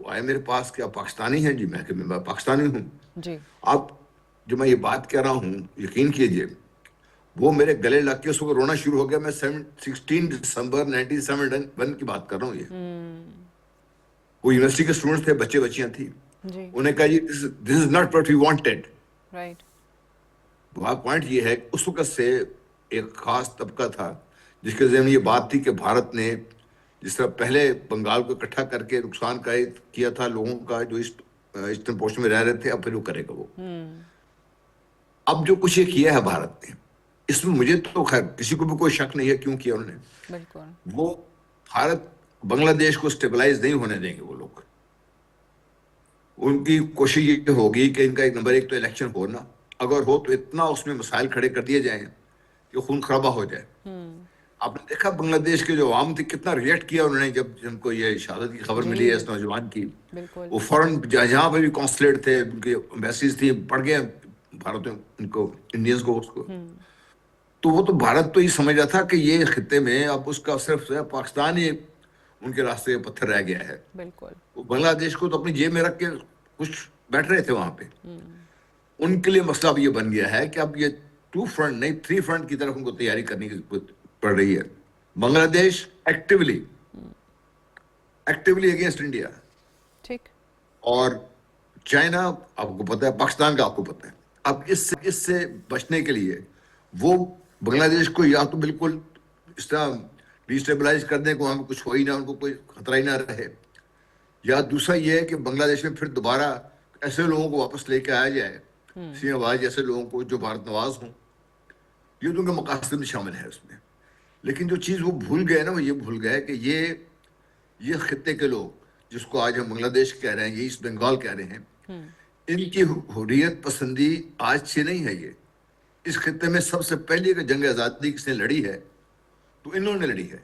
وہ آئے میرے پاس کہ آپ پاکستانی ہیں؟ جی میں کہ میں پاکستانی ہوں. جی آپ جو میں یہ بات کہہ رہا ہوں یقین کیجئے وہ میرے گلے لگ کے اس کو رونا شروع ہو گیا. میں 16 دسمبر 1971 کی بات کر رہا ہوں. یہ وہ یونیورسٹی کے اسٹوڈنٹس تھے, بچے بچیاں تھیں. جی انہیں کہا جی this is not what we wanted. Right point یہ ہے کہ اس وقت سے ایک خاص طبقہ تھا جس کے ذہن میں یہ بات تھی کہ بھارت نے جس طرح پہلے بنگال کو اکٹھا کر کے نقصان کا کیا تھا لوگوں کا جو ایسٹرن پورشن میں رہ رہے تھے, اب پھر وہ کرے گا. وہ اب جو کچھ یہ کیا ہے بھارت نے, اس میں مجھے تو خیر کسی کو بھی کوئی شک نہیں ہے کیوں کیا انہوں نے. بالکل وہ بھارت بنگلہ دیش کو اسٹیبلائز نہیں ہونے دیں گے وہ لوگ. ان کی کوشش یہ ہوگی کہ ان کا ایک نمبر ایک تو الیکشن ہونا, اگر ہو تو اتنا اس میں مسائل کھڑے کر دیے جائیں کہ خون خرابہ ہو جائے. آپ نے دیکھا بنگلہ دیش کے جو عوام تھے کتنا ریئیکٹ کیا انہوں نے جب ان کو یہ شہادت کی خبر ملی ہے اس نوجوان کی. بالکل وہ فوراً جہاں پہ بھی کونسلیٹ تھے, ان کی ایمبیسیز تھی, پڑ گئے بھارت میں ان کو, انڈینز کو, اس کو. تو وہ تو بھارت تو یہ سمجھ رہا تھا کہ یہ خطے میں اب اس کا صرف پاکستان ہی ان کے راستے پتھر رہ گیا ہے. بالکل وہ بنگلہ دیش کو تو اپنی جیب میں رکھ کے کچھ بیٹھ رہے تھے وہاں پہ. ان کے لیے مسئلہ اب یہ بن گیا ہے کہ اب یہ 2 فرنٹ نہیں 3 فرنٹ کی طرف ان کو تیاری کرنے کی پڑ رہی ہے. بنگلہ دیش ایکٹیولی اگینسٹ انڈیا, ٹھیک اور چائنا آپ کو پتہ ہے, پاکستان کا آپ کو پتہ ہے. اب اس سے بچنے کے لیے وہ بنگلہ دیش کو یا تو بالکل اس طرح ڈیسٹیبلائز کر دیں کہ وہاں کچھ ہو ہی نہ, ان کو کوئی خطرہ ہی نہ رہے, یا دوسرا یہ ہے کہ بنگلہ دیش میں پھر دوبارہ ایسے لوگوں کو واپس لے کے آیا جائے, سینہ نواز جیسے لوگوں کو جو بھارت نواز ہوں. یہ تو ان کے مقاصد میں شامل ہے اس میں. لیکن جو چیز وہ بھول گئے نا, وہ یہ بھول گئے کہ یہ خطے کے لوگ جس کو آج ہم بنگلہ دیش کہہ رہے ہیں, یہ ایسٹ بنگال کہہ رہے ہیں, ان کی حریت پسندی آج سے نہیں ہے. یہ اس خطے میں سب سے پہلی کہ جنگ آزادی کس نے لڑی ہے تو انہوں نے لڑی ہے.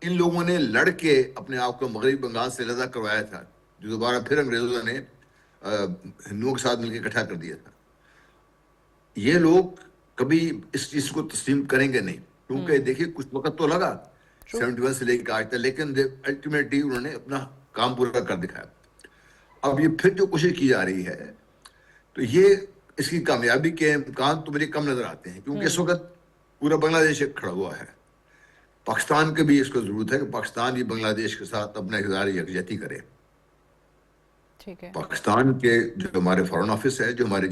ان لوگوں نے لڑ کے اپنے آپ کو مغربی بنگال سے علیحدہ کروایا تھا, جو دوبارہ پھر انگریزوں نے ہندوؤں کے ساتھ مل کے اکٹھا کر دیا تھا. یہ لوگ کبھی اس چیز کو تسلیم کریں گے نہیں, کیونکہ دیکھیے کچھ وقت تو لگا 71 سے لے کے آج تک, لیکن الٹیمیٹلی انہوں نے اپنا کام پورا کر دکھایا. اب یہ پھر جو کوشش کی جا رہی ہے تو یہ اس کی کامیابی کے امکان تو مجھے کم نظر آتے ہیں, کیونکہ اس وقت پورا بنگلہ دیش کھڑا ہوا ہے. پاکستان کے بھی اس کو ضرورت ہے کہ پاکستان بھی بنگلہ دیش کے ساتھ اپنا اظہار یکجہتی کرے. ٹھیک ہے پاکستان کے جو ہمارے فارن آفس ہے, جو ہمارے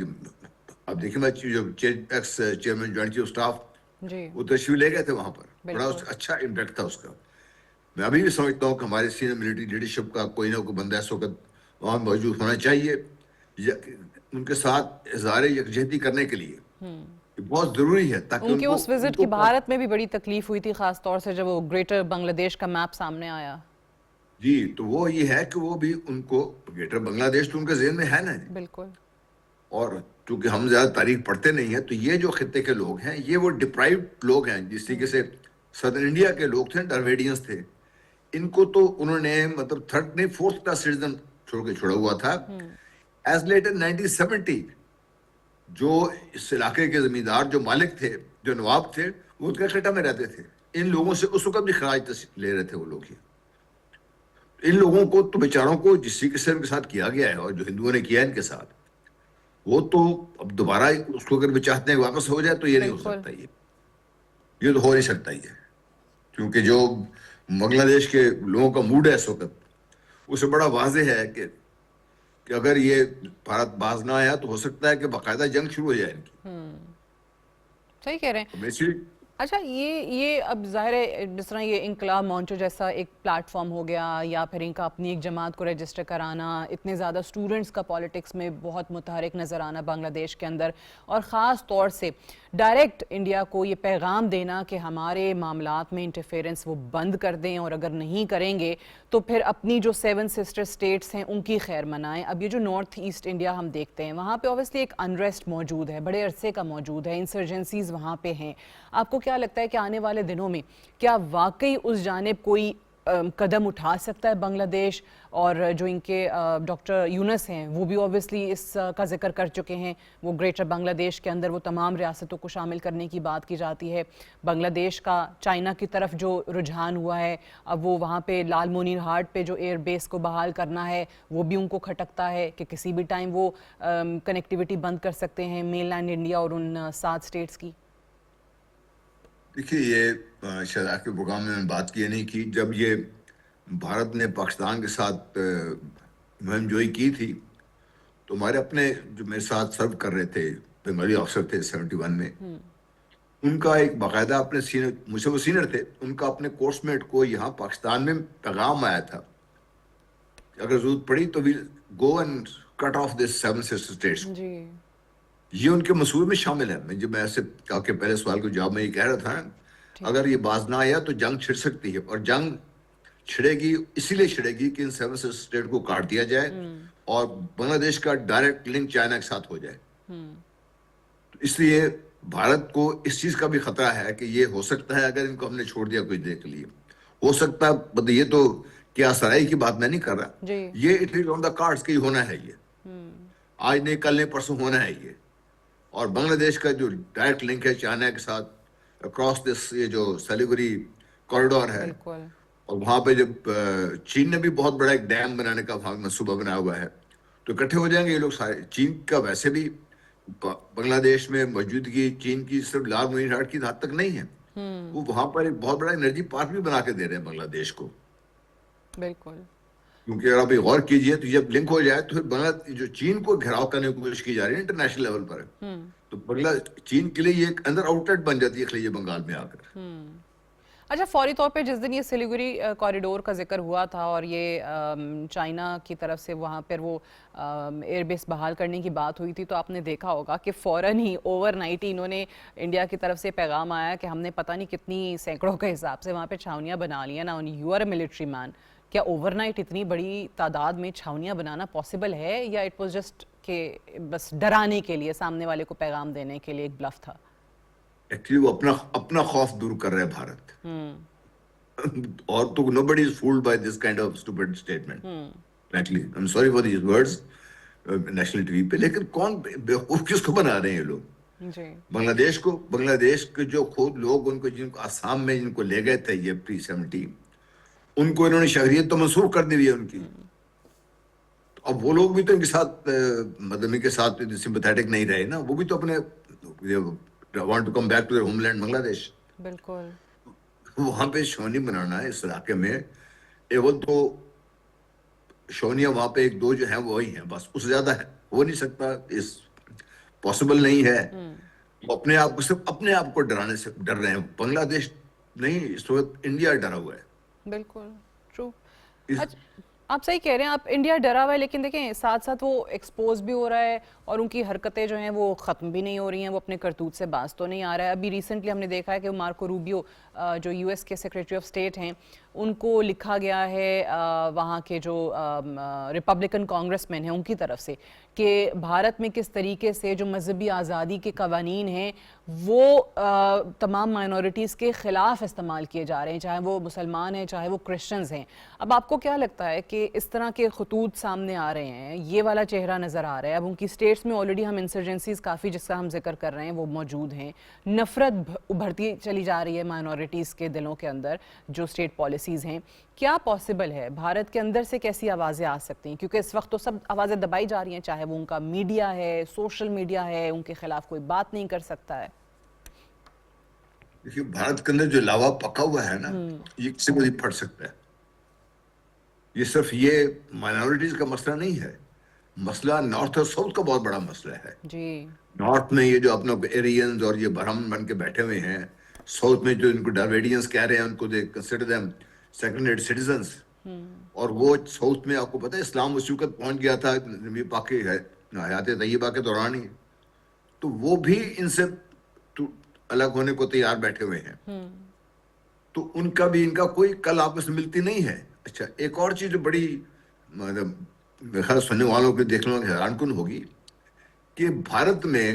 اب دیکھیں میں جو ex chairman joint chief staff جی وہ تشریف لے گئے تھے وہاں پر, بڑا بالکل اچھا امپیکٹ تھا اس کا. میں ابھی بھی سمجھتا ہوں کہ ہمارے سینئر ملٹری لیڈرشپ کا کوئی نہ کوئی بندہ اس وقت وہاں موجود ہونا چاہیے ان کے ساتھ اظہار یکجہتی کرنے کے لیے. یہ بہت ضروری ہے تاکہ ان کی اس وزٹ کی بھارت میں بھی بڑی تکلیف ہوئی تھی, خاص طور سے جب وہ گریٹر بنگلہ دیش کا میپ سامنے آیا. جی تو وہ یہ ہے کہ وہ بھی ان کو گریٹر بنگلہ دیش تو ان کے ذہن میں ہے نا, بالکل, اور چونکہ ہم زیادہ تاریخ پڑھتے نہیں ہیں تو یہ جو خطے کے لوگ ہیں یہ وہ ڈپرائیوڈ لوگ ہیں. جس طریقے سے صدر انڈیا کے لوگ تھے, ڈرویڈینز تھے, ان کو تو انہوں نے مطلب 3rd نہیں 4th کلاس سٹیزن چھوڑ کے چھوڑا ہوا تھا. ایز لیٹ ایز 1970 جو اس علاقے کے زمیندار جو مالک تھے, جو نواب تھے, وہ کلکٹا میں رہتے تھے. ان لوگوں سے اس وقت بھی خراج لے رہے تھے وہ لوگ. ان لوگوں کو تو بیچاروں کو جس طریقے سے ان کے ساتھ کیا گیا ہے اور جو ہندوؤں نے کیا ان کے ساتھ, وہ تو اب دوبارہ اس کو اگر بھی چاہتے ہیں واپس ہو جائے تو یہ نہیں ہو سکتا. یہ تو ہو نہیں سکتا یہ, کیونکہ جو بنگلہ دیش کے لوگوں کا موڈ ہے اس وقت اسے بڑا واضح ہے کہ اگر یہ بھارت باز نہ آیا تو ہو سکتا ہے کہ باقاعدہ جنگ شروع ہو جائے ان کی. صحیح کہہ رہے ہیں. اچھا یہ اب ظاہر ہے جس طرح یہ انقلاب مونچو جیسا ایک پلیٹ فارم ہو گیا, یا پھر ان کا اپنی ایک جماعت کو رجسٹر کرانا, اتنے زیادہ سٹوڈنٹس کا پالیٹکس میں بہت متحرک نظر آنا بنگلہ دیش کے اندر, اور خاص طور سے ڈائریکٹ انڈیا کو یہ پیغام دینا کہ ہمارے معاملات میں انٹرفیرنس وہ بند کر دیں, اور اگر نہیں کریں گے تو پھر اپنی جو 7 سسٹر سٹیٹس ہیں ان کی خیر منائیں. اب یہ جو نارتھ ایسٹ انڈیا ہم دیکھتے ہیں وہاں پہ اوبیسلی ایک انریسٹ موجود ہے, بڑے عرصے کا موجود ہے, انسرجنسیز وہاں پہ ہیں. آپ کو کیا لگتا ہے کہ آنے والے دنوں میں کیا واقعی اس جانب کوئی قدم اٹھا سکتا ہے بنگلہ دیش؟ اور جو ان کے ڈاکٹر یونس ہیں وہ بھی اوبیسلی اس کا ذکر کر چکے ہیں، وہ گریٹر بنگلہ دیش کے اندر وہ تمام ریاستوں کو شامل کرنے کی بات کی جاتی ہے۔ بنگلہ دیش کا چائنا کی طرف جو رجحان ہوا ہے، اب وہ وہاں پہ لال مونیر ہاٹ پہ جو ایئر بیس کو بحال کرنا ہے وہ بھی ان کو کھٹکتا ہے کہ کسی بھی ٹائم وہ کنیکٹیوٹی بند کر سکتے ہیں مین لینڈ انڈیا اور ان 7 اسٹیٹس کی۔ دیکھیے، یہ شاید آپ کے پروگرام میں بات کی نہیں کی، جب یہ بھارت نے پاکستان کے ساتھ مہم جوئی کی تھی تو ہمارے اپنے جو میرے ساتھ سرو کر رہے تھے بنگالی افسر تھے 71 میں، ان کا ایک باقاعدہ اپنے سینئر، مجھ سے وہ سینئر تھے، ان کا اپنے کورس میٹ کو یہاں پاکستان میں پیغام آیا تھا کہ اگر ضرورت پڑی تو will go and cut off this 7 sister states. جی یہ ان کے منصوبے میں شامل ہے۔ جب میں ایسے آپ کے پہلے سوال کو جواب میں یہ کہہ رہا تھا، اگر یہ باز نہ آیا تو جنگ چھڑ سکتی ہے، اور جنگ چھڑے گی اسی لیے چھڑے گی کہ ان 7 اسٹیٹ کو کاٹ دیا جائے اور بنگلہ دیش کا ڈائریکٹ لنک چائنا کے ساتھ ہو جائے۔ تو اس لیے بھارت کو اس چیز کا بھی خطرہ ہے کہ یہ ہو سکتا ہے اگر ان کو ہم نے چھوڑ دیا کچھ دیر کے لیے، ہو سکتا ہے، یہ تو کیا سرائی کی بات میں نہیں کر رہا، یہ it is on the cards کہ ہونا ہے، یہ آج نہیں کل نہیں پرسوں ہونا ہے یہ۔ اور بنگلہ دیش کا جو ڈائریکٹ لنک ہے چائنا کے ساتھ اکراس دس، یہ جو سلیگوری کوریڈور ہے، اور وہاں پہ جب چین نے بھی بہت بڑا ایک ڈیم بنانے کا منصوبہ بنایا ہوا ہے، تو اکٹھے ہو جائیں گے یہ لوگ سارے۔ چین کا ویسے بھی بنگلہ دیش میں موجودگی چین کی صرف لال مونیر ہاٹ کی حد تک نہیں ہے، وہ وہاں پر ایک بہت بڑا انرجی پارک بھی بنا کے دے رہے ہیں بنگلہ دیش کو۔ بالکل، کیونکہ اگر آپ غور کیجئے تو جب لنک ہو جائے تو پھر بنگلہ جو چین کو گھراؤ کرنے کی کوشش کی جا رہی ہے انٹرنیشنل لیول پر، تو بنگلہ چین کے لیے یہ ایک اندر آؤٹ لیٹ بن جاتی ہے خلیج بنگال میں آ کر۔ اچھا، فوری طور پہ جس دن یہ سلیگوری کوریڈور کا ذکر ہوا تھا اور یہ چائنا کی طرف سے وہاں پر وہ ایئر بیس بحال کرنے کی بات ہوئی تھی، تو آپ نے دیکھا ہوگا کہ فوراً ہی اوور نائٹ ہی انہوں نے انڈیا کی طرف سے پیغام آیا کہ ہم نے پتہ نہیں کتنی سینکڑوں کے حساب سے وہاں پہ چھاونیاں بنا لی ہیں نا، یو آر اے ملٹری مین۔ کیا اوور نائٹ اتنی بڑی تعداد میں چھاونیاں بنانا پاسبل ہے، یا اٹ واز جسٹ کہ بس ڈرانے کے لیے، سامنے والے کو پیغام دینے کے لیے ایک بلف تھا؟ ایکچولی وہ اپنا خوف دور کر رہے ہیں بھارت، اور تو nobody is fooled by this kind of stupid statement. Frankly, I'm sorry for these words national T V پہ، لیکن کون بیوقوف کس کو بنا رہے ہیں یہ لوگ؟ بنگلہ دیش کو، بنگلہ دیش کے جو خود لوگ ان کو جن کو آسام میں جن کو لے گئے تھے یہ P-70، ان کو انہوں نے شہریت تو منسوخ کر دی ہوئی ہے ان کی۔ اب وہ لوگ بھی تو ان کے ساتھ مطلب ان کے ساتھ سمپیتھیٹک نہیں رہے نا، وہ بھی تو اپنے want to come back to their home land Bangladesh. بالکل، وہاں پہ شونی بنانا ہے اس علاقے میں، ایول تو شونیاں وہاں پہ ایک دو جو ہیں وہی ہیں بس، اس سے زیادہ ہے ہو نہیں سکتا، اس پاسبل نہیں ہے۔ وہ اپنے آپ کو صرف اپنے آپ کو ڈرانے سے ڈر رہے ہیں، بنگلہ دیش نہیں، اس وقت انڈیا ڈرا ہوا ہے۔ بالکل ٹرو۔ آپ صحیح کہہ رہے ہیں، آپ انڈیا ڈرا ہوا ہے، لیکن دیکھیں ساتھ ساتھ وہ ایکسپوز بھی ہو رہا ہے اور ان کی حرکتیں جو ہیں وہ ختم بھی نہیں ہو رہی ہیں، وہ اپنے کرتوت سے باز تو نہیں آ رہا ہے۔ ابھی ریسنٹلی ہم نے دیکھا ہے کہ مارکو روبیو جو یو ایس کے سیکریٹری آف اسٹیٹ ہیں، ان کو لکھا گیا ہے وہاں کے جو ریپبلکن کانگریس مین ہیں ان کی طرف سے کہ بھارت میں کس طریقے سے جو مذہبی آزادی کے قوانین ہیں وہ تمام مائنورٹیز کے خلاف استعمال کیے جا رہے ہیں، چاہے وہ مسلمان ہیں چاہے وہ کرسچنز ہیں۔ اب آپ کو کیا لگتا ہے کہ اس طرح کے خطوط سامنے آ رہے ہیں، یہ والا چہرہ نظر آ رہا ہے، اب ان کی سٹیٹس میں آلریڈی ہم انسرجنسیز کافی جس کا ہم ذکر کر رہے ہیں وہ موجود ہیں، نفرت ابھرتی چلی جا رہی ہے مائنورٹیز کے دلوں کے اندر جو سٹیٹ پالیسیز ہیں، کیا پاسبل ہے بھارت کے اندر سے کیسی آوازیں آ سکتی ہیں؟ کیونکہ اس وقت تو سب آوازیں دبائی جا رہی ہیں، چاہے وہ ان کا میڈیا ہے، سوشل میڈیا ہے، ان کے خلاف کوئی بات نہیں کر سکتا ہے۔ دیکھیے بھارت کے اندر جو لاوا پکا ہوا ہے نا، یہ کسی کو نہیں پھٹ سکتا ہے۔ یہ صرف یہ مائنورٹیز کا مسئلہ نہیں ہے، مسئلہ نارتھ اور ساؤتھ کا بہت بڑا مسئلہ ہے۔ جی، نارتھ میں یہ جو اپنا ایرینز اور یہ برہمن بن کے بیٹھے ہوئے ہیں، ساؤتھ میں جو ان کو ڈراویڈینز کہہ رہے ہیں، ان کو they consider them second rate citizens, اور وہ ساؤتھ میں آپ کو پتہ ہے اسلام اس وقت پہنچ گیا تھا نبی پاک کی حیات طیبہ کے دوران ہی، تو وہ بھی ان سے الگ ہونے کو تیار بیٹھے ہوئے ہیں، تو ان کا بھی ان کا کوئی کل آپس میں ملتی نہیں ہے۔ اچھا، ایک اور چیز جو بڑی مطلب میرے خیال سننے والوں کے دیکھنے والوں کی حیران کن ہوگی کہ بھارت میں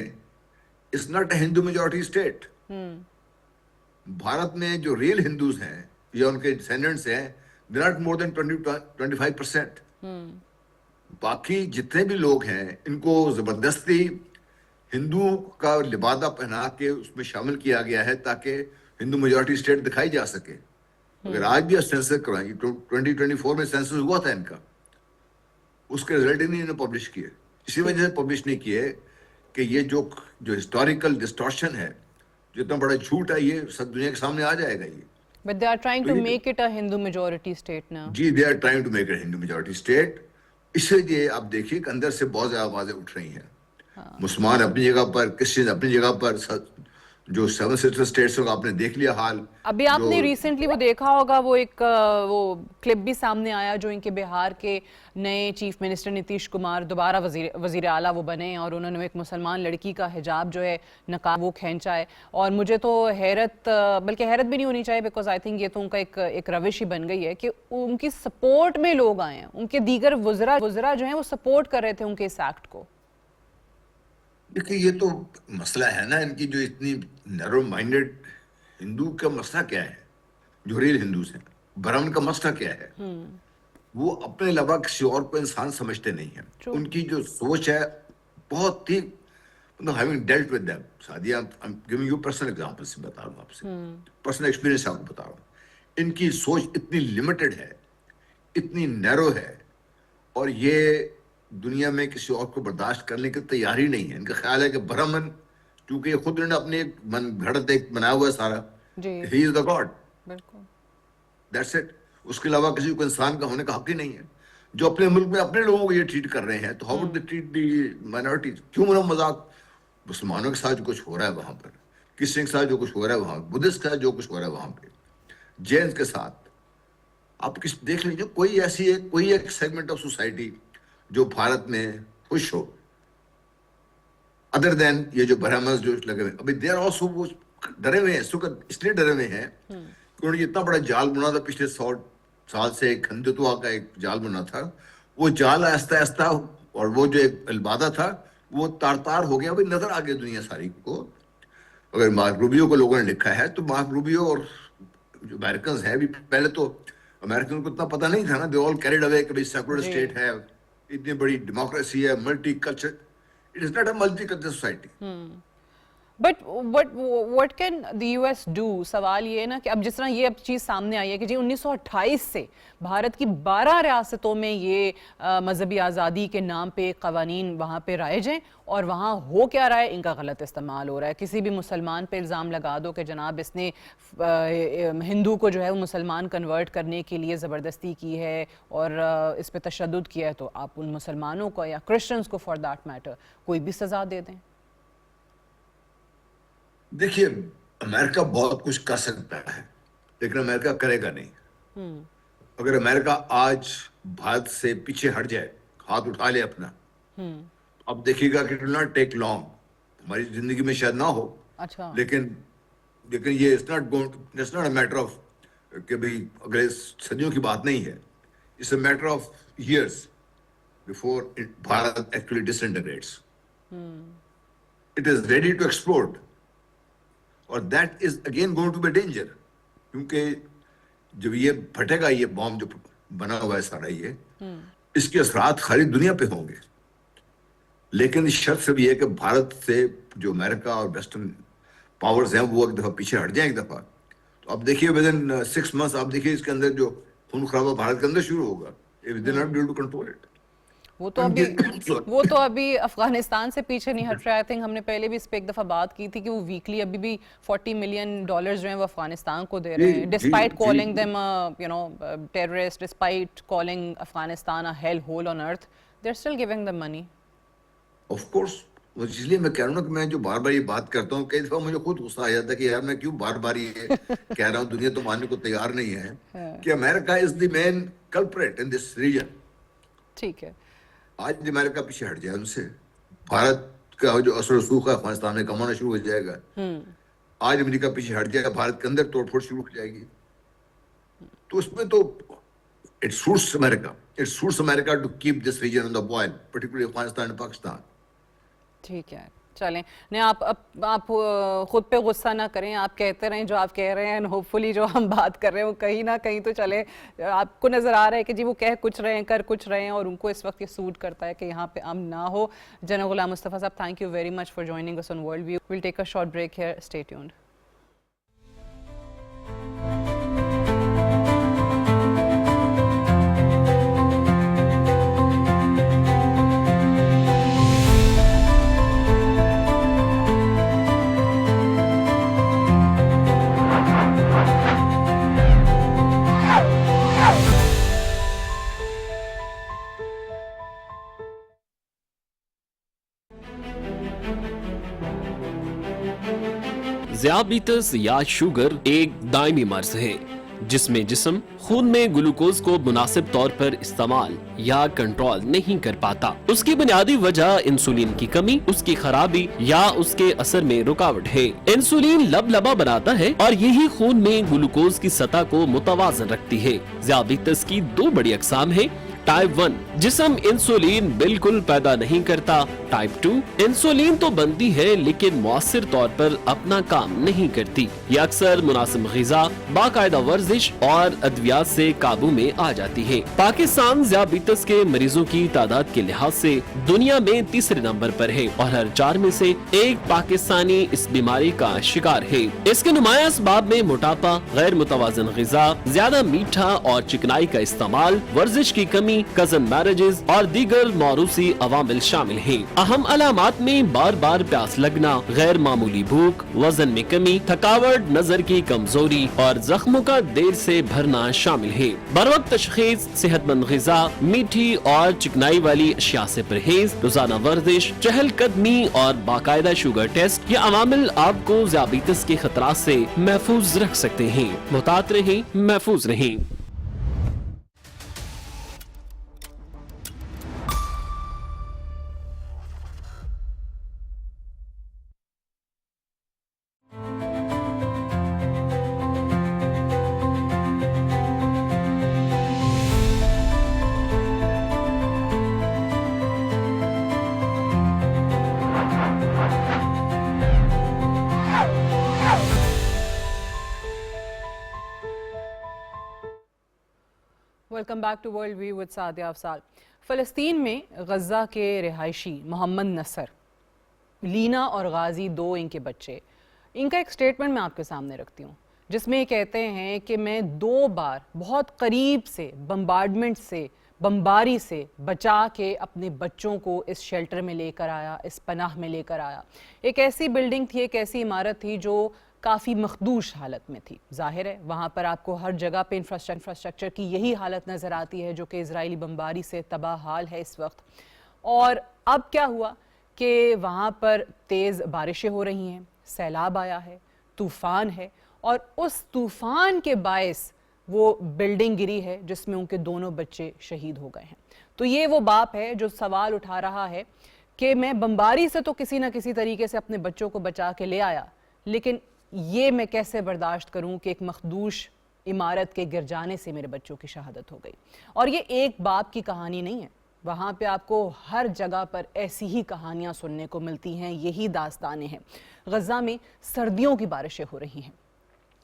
اس not a Hindu majority state. Bharat میں جو ریل ہندوز ہیں یا ان کے ڈسینڈنٹس ہیں، they're not more than 20-25%. باقی جتنے بھی لوگ ہیں ان کو زبردستی ہندوؤں کا لبادہ پہنا کے اس میں شامل کیا گیا ہے تاکہ ہندو میجورٹی اسٹیٹ دکھائی جا سکے. اگر آج بھی سینسس کرائیں گے 2024 میں سینسس ہوا تھا ان کا, اس کے رزلٹ ہی نہیں انہوں نے پبلش کیے. اسی وجہ سے پبلش نہیں کیے کہ یہ جو ہسٹوریکل ڈسٹورشن ہے, جو اتنا بڑا جھوٹ ہے, یہ سب دنیا کے سامنے آ جائے گا. یہ But they are trying to make it a Hindu majority state now. جی they are trying to make a Hindu majority state. اس لیے آپ دیکھیے کہ اندر سے بہت زیادہ آوازیں اٹھ رہی ہیں. مسلمان اپنی جگہ پر, کرسچن اپنی جگہ پر, جو سیون سسٹر اسٹیٹس کا آپ نے دیکھ لیا حال. ابھی آپ نے ریسنٹلی وہ دیکھا ہوگا, وہ ایک وہ کلپ بھی سامنے آیا جو ان کے بہار کے نئے چیف منسٹر نتیش کمار دوبارہ وزیر اعلیٰ وہ بنے, اور انہوں نے ایک مسلمان لڑکی کا حجاب جو ہے نقاب وہ کھینچا ہے. اور مجھے تو حیرت, بلکہ حیرت بھی نہیں ہونی چاہیے, بیکاز آئی تھنک یہ تو ان کا ایک روش ہی بن گئی ہے کہ ان کی سپورٹ میں لوگ آئے ہیں, ان کے دیگر وزراء جو ہیں وہ سپورٹ کر رہے تھے ان کے اس ایکٹ کو. دیکھیں یہ تو مسئلہ ہے نا ان کی, جو اتنی نیرو مائنڈڈ ہندو کا مسئلہ کیا ہے, جو ریل ہندوز ہیں, برہمن کا مسئلہ کیا ہے, وہ اپنے علاوہ کسی اور کو انسان سمجھتے نہیں ہیں. ان کی جو سوچ ہے بہت ہی, having dealt with them, Sadia I'm giving you personal example سے بتا رہا ہوں آپ سے, پرسنل ایکسپیرینس آپ کو بتا رہا ہوں. ان کی سوچ اتنی لمیٹڈ ہے, اتنی نیرو ہے, اور یہ دنیا میں کسی اور کو برداشت کرنے کی تیاری نہیں ہے. ان کا خیال ہے کہ برہمن, کیونکہ یہ خود انہوں نے اپنے من گھڑت ایک بنایا ہوا ہے سارا, ہی از دا گاڈ, دیٹس اٹ. اس کے علاوہ کسی کو انسان کا ہونے کا حق ہی نہیں ہے. جو اپنے ملک میں اپنے لوگوں کو یہ ٹریٹ کر رہے ہیں, تو how would they treat the minorities? کیوں منہ مذاق مسلمانوں کے ساتھ جو کچھ ہو رہا ہے وہاں پر, کرسچن کے ساتھ جو کچھ ہو رہا ہے وہاں, بدھسٹ کے ساتھ جو کچھ ہو رہا ہے وہاں پہ, جینز کے ساتھ, آپ دیکھ لیجیے کوئی ایک سیگمنٹ آف سوسائٹی جو بھارت میں خوش ہو, ادر دین یہ جو برہمنز جو لگے ہوئے. ابھی دیر آلسو وہ ڈرے ہوئے ہیں, اس لیے ڈرے ہوئے ہیں کہ انہوں نے اتنا بڑا جال بنا تھا پچھلے 100 سال سے, ایک ہندوتوا کا ایک جال بنا تھا, وہ جال آہستہ آہستہ, اور وہ جو ایک البادہ تھا وہ تار ہو گیا. ابھی نظر آ گیا دنیا ساری کو. اگر مارک روبیو کو لوگوں نے لکھا ہے, تو مارک روبیو اور جو امیرکنز ہیں, پہلے تو امریکن کو اتنا پتہ نہیں تھا نا, دے آل کیریڈ اوے کہ بھائی سیکولر اسٹیٹ ہے, اتنی بڑی ڈیموکریسی ہے, multi culture. It is not a multi culture society. But what can the US do؟ سوال یہ ہے نا کہ اب جس طرح یہ اب چیز سامنے آئی ہے کہ جی 1928 سے بھارت کی 12 ریاستوں میں یہ مذہبی آزادی کے نام پہ قوانین وہاں پہ رائج ہیں, اور وہاں ہو کیا رہا ہے, ان کا غلط استعمال ہو رہا ہے. کسی بھی مسلمان پہ الزام لگا دو کہ جناب اس نے ہندو کو جو ہے وہ مسلمان کنورٹ کرنے کے لیے زبردستی کی ہے اور اس پہ تشدد کیا ہے, تو آپ ان مسلمانوں کو یا کرسچنز کو فار دیٹ میٹر کوئی بھی سزا دے دیں. دیکھیے امریکہ بہت کچھ کر سکتا ہے, لیکن امریکہ کرے گا نہیں. اگر امریکہ آج بھارت سے پیچھے ہٹ جائے, ہاتھ اٹھا لے اپنا, اب دیکھیے گا کہ it will not take long, ہماری زندگی میں شاید نہ ہو, لیکن یہ it's not a matter of کہ بھائی اگر صدیوں کی بات نہیں ہے, it's a matter of years before Bharat actually disintegrates. It is ready to explode, اور that is again going to be danger, کیونکہ جب یہ پھٹے گا, یہ بام جو بنا ہوا ہے سارا, یہ اس کے اثرات ساری دنیا پہ ہوں گے. لیکن اس شرط سے بھی ہے کہ بھارت سے جو امریکہ اور ویسٹرن پاورز ہیں وہ ایک دفعہ پیچھے ہٹ جائیں ایک دفعہ. تو اب دیکھیے ود ان 6 months آپ دیکھیے اس کے اندر جو خون خرابہ بھارت کے اندر شروع ہوگا, if they not be able to control it. وہ تو ابھی افغانستان سے پیچھے نہیں ہٹ رہا. آئی تھنک ہم نے پہلے بھی اس پہ ایک دفعہ بات کی تھی کہ وہ ویکلی ابھی بھی $40 million جو ہیں وہ افغانستان کو دے رہے ہیں, despite calling them terrorist, despite calling Afghanistan a hell hole on earth, they're still giving them money. Of course, اس لیے میں کہہ رہا ہوں کہ میں جو بار بار یہ بات کرتا ہوں, کئی دفعہ مجھے خود غصہ آ جاتا ہے کہ یار میں کیوں بار بار یہ کہہ رہا ہوں, دنیا تو ماننے کو تیار نہیں ہے کہ امریکہ از دی مین کلپریٹ ان دس ریجن. ٹھیک ہے, آج امریکہ پیچھے ہٹ جائے ان سے, بھارت کا جو اثر رسوخ ہے افغانستان میں کمانا شروع ہو جائے گا. آج امریکہ پیچھے ہٹ جائے گا, بھارت کے اندر توڑ پھوڑ شروع ہو جائے گی. تو اس میں تو it suits America to keep this region on the boil, particularly Afghanistan and Pakistan. ٹھیک ہے. چلیں نہیں آپ خود پہ غصہ نہ کریں, آپ کہتے رہیں جو آپ کہہ رہے ہیں, ہوپ فلی جو ہم بات کر رہے ہیں وہ کہیں نہ کہیں تو چلے آپ کو نظر آ رہا ہے کہ جی وہ کہہ کچھ رہے ہیں کر کچھ رہے ہیں اور ان کو اس وقت یہ سوٹ کرتا ہے کہ یہاں پہ امن نہ ہو. جناب غلام مصطفیٰ صاحب, thank you very much for joining us on world view. Well take a short break here, stay tuned. ذیابیطس یا شوگر ایک دائمی مرض ہے جس میں جسم خون میں گلوکوز کو مناسب طور پر استعمال یا کنٹرول نہیں کر پاتا. اس کی بنیادی وجہ انسولین کی کمی, اس کی خرابی یا اس کے اثر میں رکاوٹ ہے. انسولین لبلبا بناتا ہے اور یہی خون میں گلوکوز کی سطح کو متوازن رکھتی ہے. ذیابیطس کی دو بڑی اقسام ہیں. ٹائپ 1 جسم انسولین بالکل پیدا نہیں کرتا. ٹائپ 2 انسولین تو بنتی ہے لیکن مؤثر طور پر اپنا کام نہیں کرتی. یہ اکثر مناسب غذا, باقاعدہ ورزش اور ادویات سے قابو میں آ جاتی ہے. پاکستان ذیابیطس کے مریضوں کی تعداد کے لحاظ سے دنیا میں تیسرے نمبر پر ہے اور ہر 4 میں سے ایک پاکستانی اس بیماری کا شکار ہے. اس کے نمایاں اسباب میں موٹاپا, غیر متوازن غذا, زیادہ میٹھا اور چکنائی کا استعمال, ورزش کی کمی, کزن میرجز اور دیگر موروثی عوامل شامل ہیں. اہم علامات میں بار بار پیاس لگنا, غیر معمولی بھوک, وزن میں کمی, تھکاوٹ, نظر کی کمزوری اور زخموں کا دیر سے بھرنا شامل ہے. بروقت تشخیص, صحت مند غذا, میٹھی اور چکنائی والی اشیاء سے پرہیز, روزانہ ورزش, چہل قدمی اور باقاعدہ شوگر ٹیسٹ, یہ عوامل آپ کو ذیابیطس کے خطرات سے محفوظ رکھ سکتے ہیں. محتاط رہیں, محفوظ رہیں. Welcome back to World View with Sadia Afzal. فلسطین میں غزہ کے رہائشی محمد نصر, لینا اور غازی, 2 ان کے بچے, ان کا ایک سٹیٹمنٹ میں آپ کے سامنے رکھتی ہوں جس میں کہتے ہیں کہ میں 2 بار بہت قریب سے بمبارڈمنٹ سے, بمباری سے بچا کے اپنے بچوں کو اس شیلٹر میں لے کر آیا, اس پناہ میں لے کر آیا. ایک ایسی بلڈنگ تھی, ایک ایسی عمارت تھی جو کافی مخدوش حالت میں تھی. ظاہر ہے وہاں پر آپ کو ہر جگہ پہ انفراسٹرکچر کی یہی حالت نظر آتی ہے جو کہ اسرائیلی بمباری سے تباہ حال ہے اس وقت. اور اب کیا ہوا کہ وہاں پر تیز بارشیں ہو رہی ہیں, سیلاب آیا ہے, طوفان ہے, اور اس طوفان کے باعث وہ بلڈنگ گری ہے جس میں ان کے دونوں بچے شہید ہو گئے ہیں. تو یہ وہ باپ ہے جو سوال اٹھا رہا ہے کہ میں بمباری سے تو کسی نہ کسی طریقے سے اپنے بچوں کو بچا کے لے آیا, لیکن یہ میں کیسے برداشت کروں کہ ایک مخدوش عمارت کے گر جانے سے میرے بچوں کی شہادت ہو گئی. اور یہ ایک باپ کی کہانی نہیں ہے, وہاں پہ آپ کو ہر جگہ پر ایسی ہی کہانیاں سننے کو ملتی ہیں, یہی داستانیں ہیں. غزہ میں سردیوں کی بارشیں ہو رہی ہیں,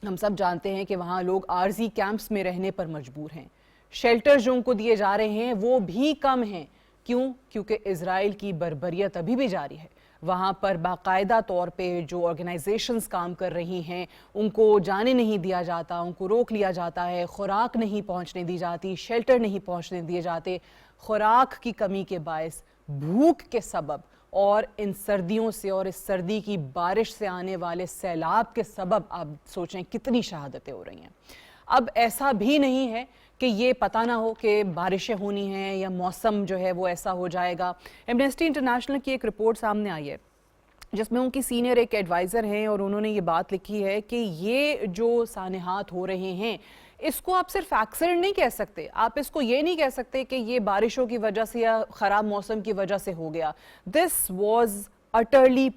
ہم سب جانتے ہیں کہ وہاں لوگ عارضی کیمپس میں رہنے پر مجبور ہیں. شیلٹر جو ان کو دیے جا رہے ہیں وہ بھی کم ہیں. کیوں؟ کیونکہ اسرائیل کی بربریت ابھی بھی جاری ہے. وہاں پر باقاعدہ طور پہ جو آرگنائزیشنز کام کر رہی ہیں ان کو جانے نہیں دیا جاتا, ان کو روک لیا جاتا ہے, خوراک نہیں پہنچنے دی جاتی, شیلٹر نہیں پہنچنے دیے جاتے. خوراک کی کمی کے باعث, بھوک کے سبب اور ان سردیوں سے اور اس سردی کی بارش سے آنے والے سیلاب کے سبب آپ سوچیں کتنی شہادتیں ہو رہی ہیں. اب ایسا بھی نہیں ہے کہ یہ پتہ نہ ہو کہ بارشیں ہونی ہیں یا موسم جو ہے وہ ایسا ہو جائے گا. ایمنسٹی انٹرنیشنل کی ایک رپورٹ سامنے آئی ہے جس میں ان کی سینئر ایک ایڈوائزر ہیں اور انہوں نے یہ بات لکھی ہے کہ یہ جو سانحات ہو رہے ہیں اس کو آپ صرف ایکسیڈنٹ نہیں کہہ سکتے, آپ اس کو یہ نہیں کہہ سکتے کہ یہ بارشوں کی وجہ سے یا خراب موسم کی وجہ سے ہو گیا. This was utterly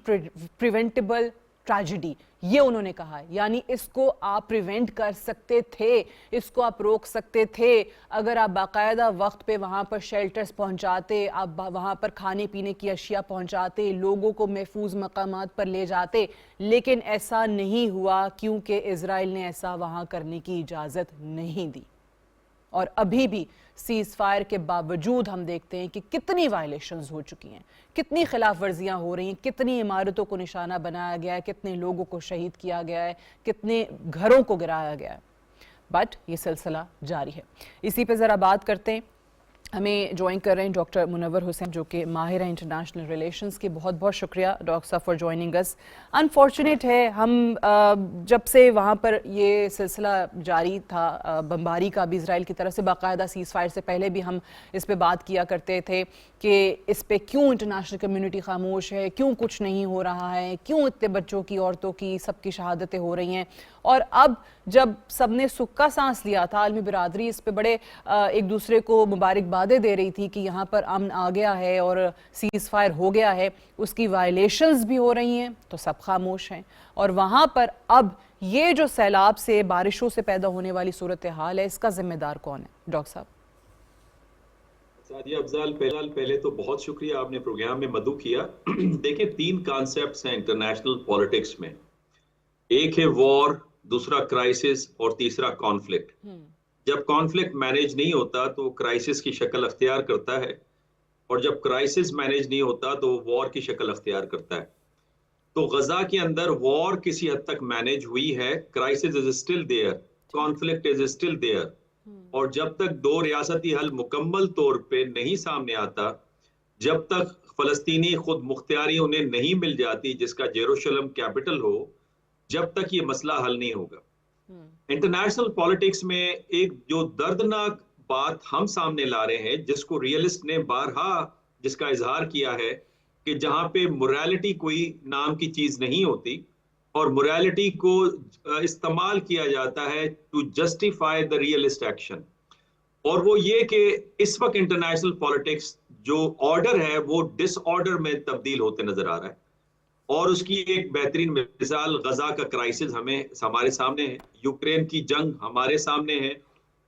preventable, tragedy. یہ انہوں نے کہا ہے. یعنی اس کو آپ پریونٹ کر سکتے تھے, اس کو آپ روک سکتے تھے اگر آپ باقاعدہ وقت پہ وہاں پر شیلٹرز پہنچاتے, آپ وہاں پر کھانے پینے کی اشیاء پہنچاتے, لوگوں کو محفوظ مقامات پر لے جاتے. لیکن ایسا نہیں ہوا کیونکہ اسرائیل نے ایسا وہاں کرنے کی اجازت نہیں دی. اور ابھی بھی سیز فائر کے باوجود ہم دیکھتے ہیں کہ کتنی وائلیشنز ہو چکی ہیں, کتنی خلاف ورزیاں ہو رہی ہیں, کتنی عمارتوں کو نشانہ بنایا گیا ہے, کتنے لوگوں کو شہید کیا گیا ہے, کتنے گھروں کو گرایا گیا ہے. بٹ یہ سلسلہ جاری ہے. اسی پہ ذرا بات کرتے ہیں. ہمیں جوائن کر رہے ہیں ڈاکٹر منور حسین جو کہ ماہر ہیں انٹرنیشنل ریلیشنز کے. بہت بہت شکریہ ڈاکٹر صاحب فار جوائننگ اس. انفارچونیٹ ہے ہم جب سے وہاں پر یہ سلسلہ جاری تھا بمباری کا بھی اسرائیل کی طرف سے, باقاعدہ سیز فائر سے پہلے بھی ہم اس پہ بات کیا کرتے تھے کہ اس پہ کیوں انٹرنیشنل کمیونٹی خاموش ہے, کیوں کچھ نہیں ہو رہا ہے, کیوں اتنے بچوں کی, عورتوں کی, سب کی شہادتیں ہو رہی ہیں. اور اب جب سب نے سکھ کا سانس لیا تھا, عالمی برادری اس پہ بڑے ایک دوسرے کو مبارکبادیں دے رہی تھی کہ یہاں پر امن آ گیا ہے اور سیز فائر ہو گیا ہے, اس کی وائلیشنز بھی ہو رہی ہیں تو سب خاموش ہیں. اور وہاں پر اب یہ جو سیلاب سے, بارشوں سے پیدا ہونے والی صورتحال ہے, اس کا ذمہ دار کون ہے ڈاکٹر صاحب؟ سعدیہ افضال, پہلے تو بہت شکریہ آپ نے پروگرام میں مدعو کیا. دیکھیں 3 کانسیپٹس ہیں انٹرنیشنل پولیٹکس میں. ایک ہے وار, دوسرا کرائسس اور تیسرا کانفلکٹ. جب کانفلکٹ مینیج نہیں ہوتا تو کرائسس کی شکل اختیار کرتا ہے, اور جب کرائسس مینیج نہیں ہوتا تو وار کی شکل اختیار کرتا ہے. تو غزہ کے اندر وار کسی حد تک مینیج ہوئی ہے, crisis is still there, conflict is still there. اور جب تک 2 ریاستی حل مکمل طور پہ نہیں سامنے آتا, جب تک فلسطینی خود مختاری انہیں نہیں مل جاتی جس کا یروشلم کیپٹل ہو, جب تک یہ مسئلہ حل نہیں ہوگا. انٹرنیشنل پولیٹکس میں ایک جو دردناک بات ہم سامنے لا رہے ہیں, جس کو ریئلسٹ نے بارہا جس کا اظہار کیا ہے کہ جہاں پہ موریلٹی کوئی نام کی چیز نہیں ہوتی اور موریلٹی کو استعمال کیا جاتا ہے to justify the realist action. اور وہ یہ کہ اس وقت انٹرنیشنل پولیٹکس جو آرڈر ہے وہ ڈس آرڈر میں تبدیل ہوتے نظر آ رہا ہے. اور اس کی ایک بہترین مثال غزہ کا کرائسس ہمارے سامنے ہے, یوکرین کی جنگ ہمارے سامنے ہے.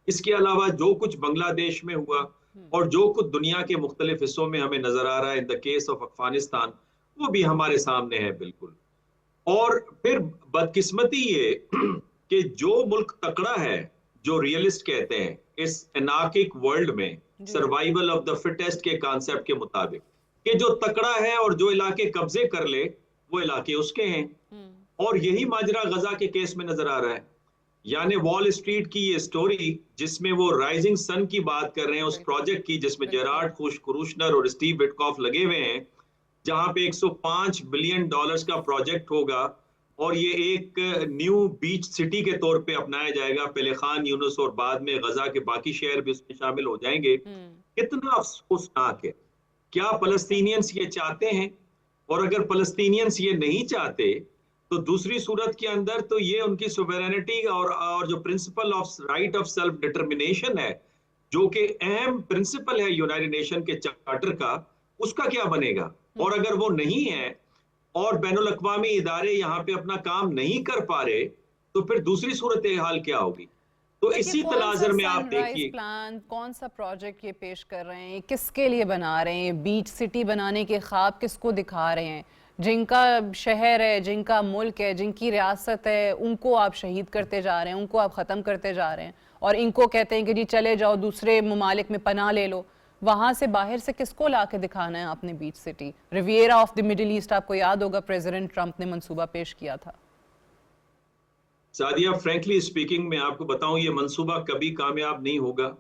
اس کے علاوہ جو کچھ بنگلہ دیش میں ہوا اور جو کچھ دنیا کے مختلف حصوں میں ہمیں نظر آ رہا ہے, ان دا کیس آف افغانستان, وہ بھی ہمارے سامنے ہے بالکل. اور پھر بدقسمتی یہ کہ جو ملک تکڑا ہے, جو ریئلسٹ کہتے ہیں اس انارکک ورلڈ میں سروائیول آف دا فٹیسٹ کے کانسیپٹ کے مطابق, کہ جو تکڑا ہے اور جو علاقے قبضے کر لے وہ علاقے اس کے ہیں. اور یہی ماجرا غزہ کے کیس میں نظر آ رہا ہے. یعنی وال اسٹریٹ کی یہ سٹوری جس میں وہ رائزنگ سن کی بات کر رہے ہیں, اس پروجیکٹ کی جس میں جیرارڈ کوشنر اور اسٹیو وٹکاف لگے ہوئے ہیں, جہاں پہ $105 بلین کا پروجیکٹ ہوگا اور یہ ایک نیو بیچ سٹی کے طور پہ اپنایا جائے گا. پہلے خان یونس اور بعد میں غزہ کے باقی شہر بھی اس میں شامل ہو جائیں گے. کتنا افسوسناک ہے. کیا فلسطینینز یہ چاہتے ہیں؟ اور اگر فلسطینینز یہ نہیں چاہتے تو دوسری صورت کے اندر تو یہ ان کی سوورینٹی اور جو principle of right of self determination ہے, جو کہ اہم پرنسپل ہے یونائٹڈ نیشن کے چارٹر کا, اس کا کیا بنے گا؟ اور اگر وہ نہیں ہے اور بین الاقوامی ادارے یہاں پہ اپنا کام نہیں کر پا رہے تو پھر دوسری صورتحال کیا ہوگی؟ تو اسی تناظر میں آپ دیکھیے پلان کون سا پروجیکٹ یہ پیش کر رہے ہیں, کس کے لیے بنا رہے ہیں, بیچ سٹی بنانے کے خواب کس کو دکھا رہے ہیں؟ جن کا شہر ہے, جن کا ملک ہے, جن کی ریاست ہے, ان کو آپ شہید کرتے جا رہے ہیں, ان کو آپ ختم کرتے جا رہے ہیں, اور ان کو کہتے ہیں کہ جی چلے جاؤ دوسرے ممالک میں پناہ لے لو. وہاں سے باہر سے کس کو لا کے دکھانا ہے آپ نے beach city? Riviera of the Middle East آپ کو یاد ہوگا پریزیڈنٹ ٹرمپ نے منصوبہ پیش کیا تھا. سعدیہ فرینکلی اسپیکنگ میں آپ کو بتاؤں یہ منصوبہ کبھی کامیاب نہیں ہوگا.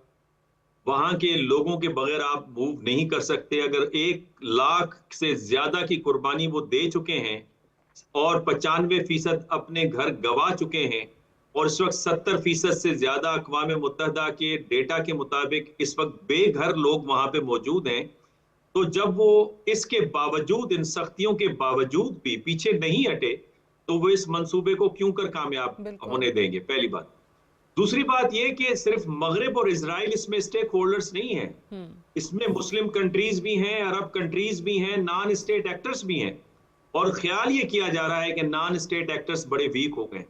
وہاں کے لوگوں کے بغیر آپ موو نہیں کر سکتے. اگر 1 لاکھ سے زیادہ کی قربانی وہ دے چکے ہیں اور 95% اپنے گھر گوا چکے ہیں, اور اس وقت 70% سے زیادہ اقوام متحدہ کے ڈیٹا کے مطابق اس وقت بے گھر لوگ وہاں پہ موجود ہیں, تو جب وہ اس کے باوجود, ان سختیوں کے باوجود بھی پیچھے نہیں ہٹے تو وہ اس منصوبے کو کیوں کر کامیاب ہونے دیں گے؟ پہلی بات. دوسری بات یہ کہ صرف مغرب اور اسرائیل اس میں اسٹیک ہولڈرز نہیں ہیں, اس میں مسلم کنٹریز بھی ہیں, عرب کنٹریز بھی ہیں, نان اسٹیٹ ایکٹرز بھی ہیں. اور خیال یہ کیا جا رہا ہے کہ نان اسٹیٹ ایکٹرز بڑے ویک ہو گئے.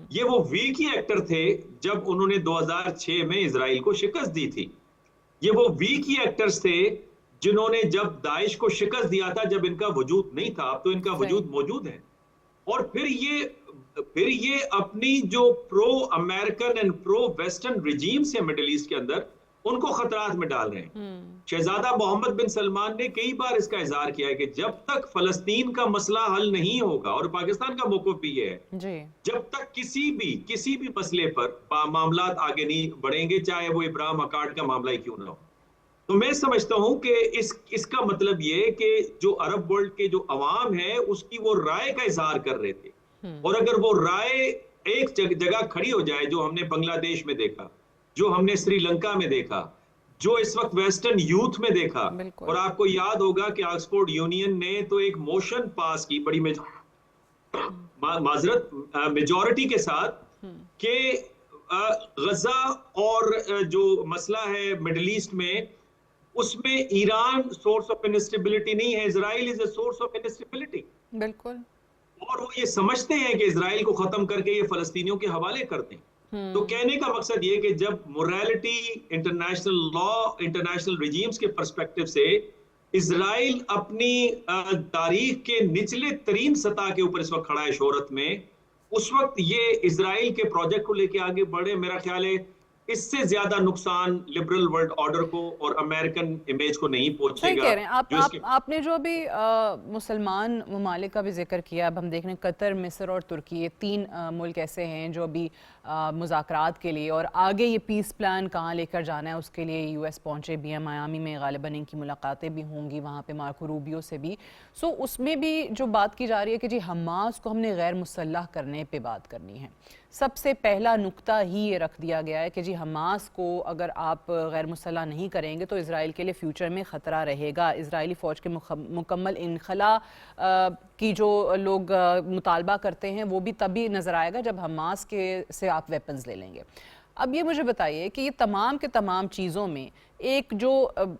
یہ وہ ویک ہی ایکٹر تھے جب انہوں نے 2006 میں اسرائیل کو شکست دی تھی. یہ وہ ویک ہی ایکٹرز تھے جنہوں نے جب داعش کو شکست دیا تھا جب ان کا وجود نہیں تھا. اب تو ان کا وجود موجود ہے. اور پھر یہ اپنی جو pro American and pro Western regime سے مڈل ایسٹ کے اندر ان کو خطرات میں ڈال رہے ہیں. شہزادہ محمد بن سلمان نے کئی بار اس کا اظہار کیا ہے کہ جب تک فلسطین کا مسئلہ حل نہیں ہوگا, اور پاکستان کا موقف بھی یہ ہے, جب تک کسی بھی مسئلے پر معاملات آگے نہیں بڑھیں گے, چاہے وہ ابراہیم اکارڈ کا معاملہ ہی کیوں نہ ہو. تو میں سمجھتا ہوں کہ اس کا مطلب یہ کہ جو عرب ورلڈ کے جو عوام ہے اس کی وہ رائے کا اظہار کر رہے تھے, اور اگر وہ رائے ایک جگہ کھڑی ہو جائے, جو ہم نے بنگلہ دیش میں دیکھا, جو ہم نے سری لنکا میں دیکھا, جو اس وقت ویسٹرن یوتھ میں دیکھا, اور آپ کو یاد ہوگا کہ آکسفورڈ یونین نے تو ایک موشن پاس کی بڑی معذرت میجورٹی کے ساتھ کہ غزہ اور جو مسئلہ ہے مڈل ایسٹ میں, اس میں ایران سورس آف انسٹیبلٹی نہیں ہے, اسرائیل از اے سورس آف انسٹیبلٹی. بالکل. اور وہ یہ سمجھتے ہیں کہ اسرائیل کو ختم کر کے یہ فلسطینیوں کے حوالے کرتے ہیں. تو کہنے کا مقصد یہ کہ جب morality, international law, international regimes کے پرسپیکٹو سے اسرائیل اپنی تاریخ کے نچلے ترین سطح کے اوپر اس وقت کھڑا ہے شہرت میں, اس وقت یہ اسرائیل کے پروجیکٹ کو لے کے آگے بڑھے, میرا خیال ہے اس سے زیادہ نقصان لبرل ورلڈ آرڈر کو اور امریکن امیج کو نہیں پہنچے گا. کہہ رہے ہیں آپ نے جو ابھی مسلمان ممالک کا بھی ذکر کیا, اب ہم دیکھ رہے ہیں قطر, مصر اور ترکی, یہ 3 ملک ایسے ہیں جو ابھی مذاکرات کے لیے, اور آگے یہ پیس پلان کہاں لے کر جانا ہے اس کے لیے یو ایس پہنچے بھی ہیں. میامی میں غالباً ان کی ملاقاتیں بھی ہوں گی, وہاں پہ مارکو روبیو سے بھی. سو اس میں بھی جو بات کی جا رہی ہے کہ جی حماس کو ہم نے غیر مسلح کرنے پہ بات کرنی ہے. سب سے پہلا نقطہ ہی یہ رکھ دیا گیا ہے کہ جی حماس کو اگر آپ غیر مسلح نہیں کریں گے تو اسرائیل کے لیے فیوچر میں خطرہ رہے گا. اسرائیلی فوج کے مکمل انخلا کی جو لوگ مطالبہ کرتے ہیں وہ بھی تبھی نظر آئے گا جب حماس سے آپ ویپنز لے لیں گے. اب یہ مجھے بتائیے کہ یہ تمام کے تمام چیزوں میں ایک جو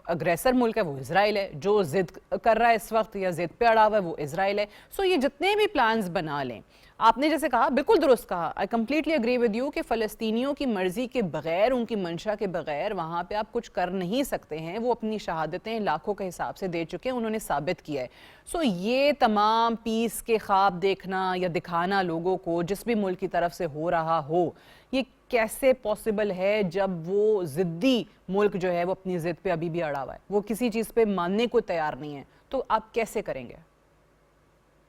اگریسر ملک ہے وہ اسرائیل ہے, جو ضد کر رہا ہے اس وقت یا ضد پہ اڑا ہوا ہے وہ اسرائیل ہے. سو یہ جتنے بھی پلانز بنا لیں, آپ نے جیسے کہا, بالکل درست کہا, I completely agree with you کہ فلسطینیوں کی مرضی کے بغیر, ان کی منشا کے بغیر وہاں پہ آپ کچھ کر نہیں سکتے ہیں. وہ اپنی شہادتیں لاکھوں کے حساب سے دے چکے ہیں, انہوں نے ثابت کیا ہے. سو یہ تمام پیس کے خواب دیکھنا یا دکھانا لوگوں کو جس بھی ملک کی طرف سے ہو رہا ہو, یہ کیسے پاسبل ہے جب وہ ضدی ملک جو ہے وہ اپنی ضد پہ ابھی بھی اڑا ہوا ہے, وہ کسی چیز پہ ماننے کو تیار نہیں ہے, تو آپ کیسے کریں گے؟